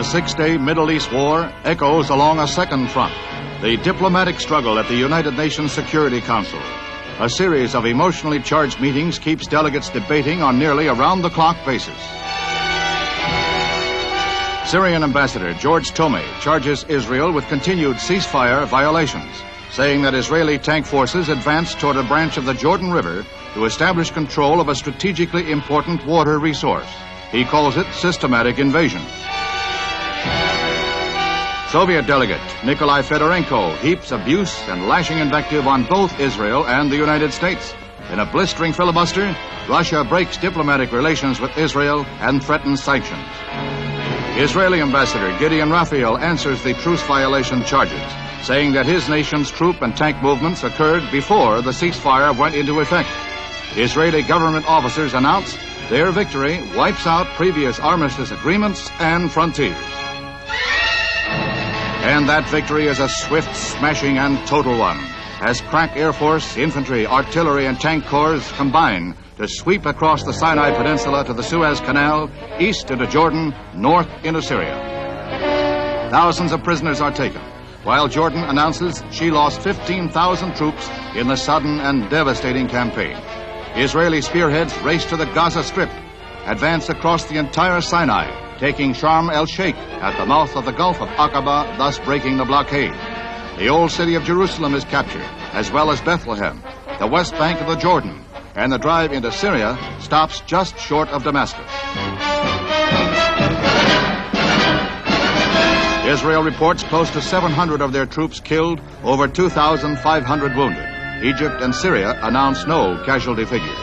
six-day Middle East war echoes along a second front, the diplomatic struggle at the United Nations Security Council. A series of emotionally charged meetings keeps delegates debating on nearly around-the-clock basis. Syrian Ambassador George Tomei charges Israel with continued ceasefire violations, saying that Israeli tank forces advanced toward a branch of the Jordan River to establish control of a strategically important water resource. He calls it systematic invasion. Soviet delegate Nikolai Fedorenko heaps abuse and lashing invective on both Israel and the United States. In a blistering filibuster, Russia breaks diplomatic relations with Israel and threatens sanctions. Israeli Ambassador Gideon Raphael answers the truce violation charges, saying that his nation's troop and tank movements occurred before the ceasefire went into effect. Israeli government officers announced their victory wipes out previous armistice agreements and frontiers. And that victory is a swift, smashing, and total one, as crack Air Force, infantry, artillery, and tank corps combine to sweep across the Sinai Peninsula to the Suez Canal, east into Jordan, north into Syria. Thousands of prisoners are taken, while Jordan announces she lost 15,000 troops in the sudden and devastating campaign. Israeli spearheads race to the Gaza Strip, advance across the entire Sinai, taking Sharm el-Sheikh at the mouth of the Gulf of Aqaba, thus breaking the blockade. The old city of Jerusalem is captured, as well as Bethlehem, the west bank of the Jordan, and the drive into Syria stops just short of Damascus. Israel reports close to 700 of their troops killed, over 2,500 wounded. Egypt and Syria announce no casualty figures.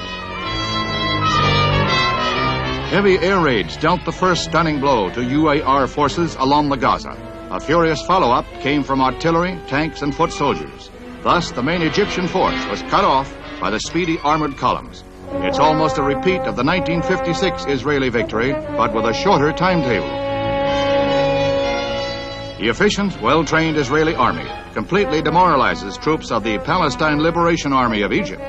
Heavy air raids dealt the first stunning blow to UAR forces along the Gaza. A furious follow-up came from artillery, tanks, and foot soldiers. Thus, the main Egyptian force was cut off by the speedy armored columns. It's almost a repeat of the 1956 Israeli victory, but with a shorter timetable. The efficient, well-trained Israeli army completely demoralizes troops of the Palestine Liberation Army of Egypt.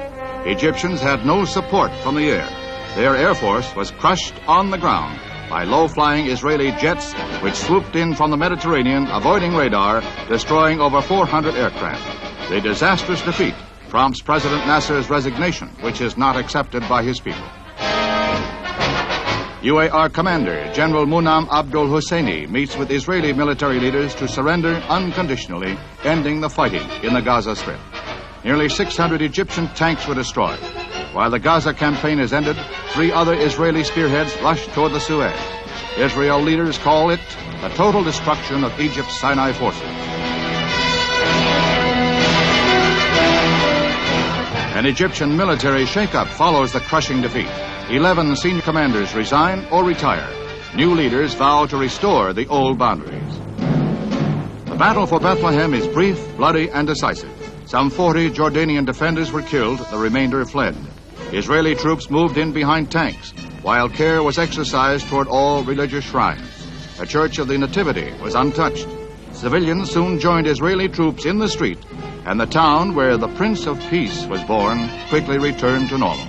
Egyptians had no support from the air. Their air force was crushed on the ground by low-flying Israeli jets which swooped in from the Mediterranean, avoiding radar, destroying over 400 aircraft. The disastrous defeat prompts President Nasser's resignation, which is not accepted by his people. UAR commander General Munam Abdul Husseini meets with Israeli military leaders to surrender unconditionally, ending the fighting in the Gaza Strip. Nearly 600 Egyptian tanks were destroyed. While the Gaza campaign is ended, 3 other Israeli spearheads rush toward the Suez. Israel leaders call it the total destruction of Egypt's Sinai forces. An Egyptian military shakeup follows the crushing defeat. 11 senior commanders resign or retire. New leaders vow to restore the old boundaries. The battle for Bethlehem is brief, bloody, and decisive. Some 40 Jordanian defenders were killed, the remainder fled. Israeli troops moved in behind tanks, while care was exercised toward all religious shrines. A church of the Nativity was untouched. Civilians soon joined Israeli troops in the street, and the town where the Prince of Peace was born quickly returned to normal.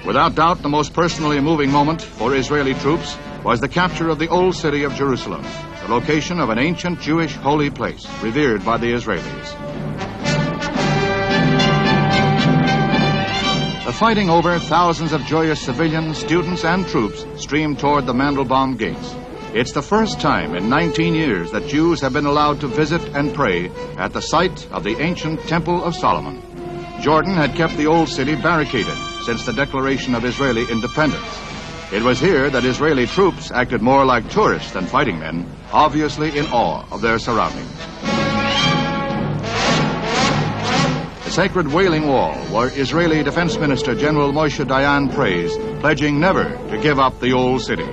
Without doubt, the most personally moving moment for Israeli troops was the capture of the old city of Jerusalem, the location of an ancient Jewish holy place revered by the Israelis. The fighting over, thousands of joyous civilians, students, and troops streamed toward the Mandelbaum gates. It's the first time in 19 years that Jews have been allowed to visit and pray at the site of the ancient Temple of Solomon. Jordan had kept the old city barricaded since the declaration of Israeli independence. It was here that Israeli troops acted more like tourists than fighting men, obviously in awe of their surroundings. The sacred Wailing Wall, where Israeli Defense Minister General Moshe Dayan prays, pledging never to give up the old city.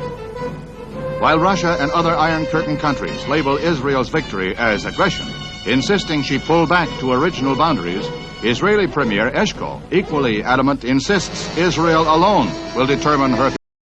While Russia and other Iron Curtain countries label Israel's victory as aggression, insisting she pull back to original boundaries, Israeli Premier Eshkol, equally adamant, insists Israel alone will determine her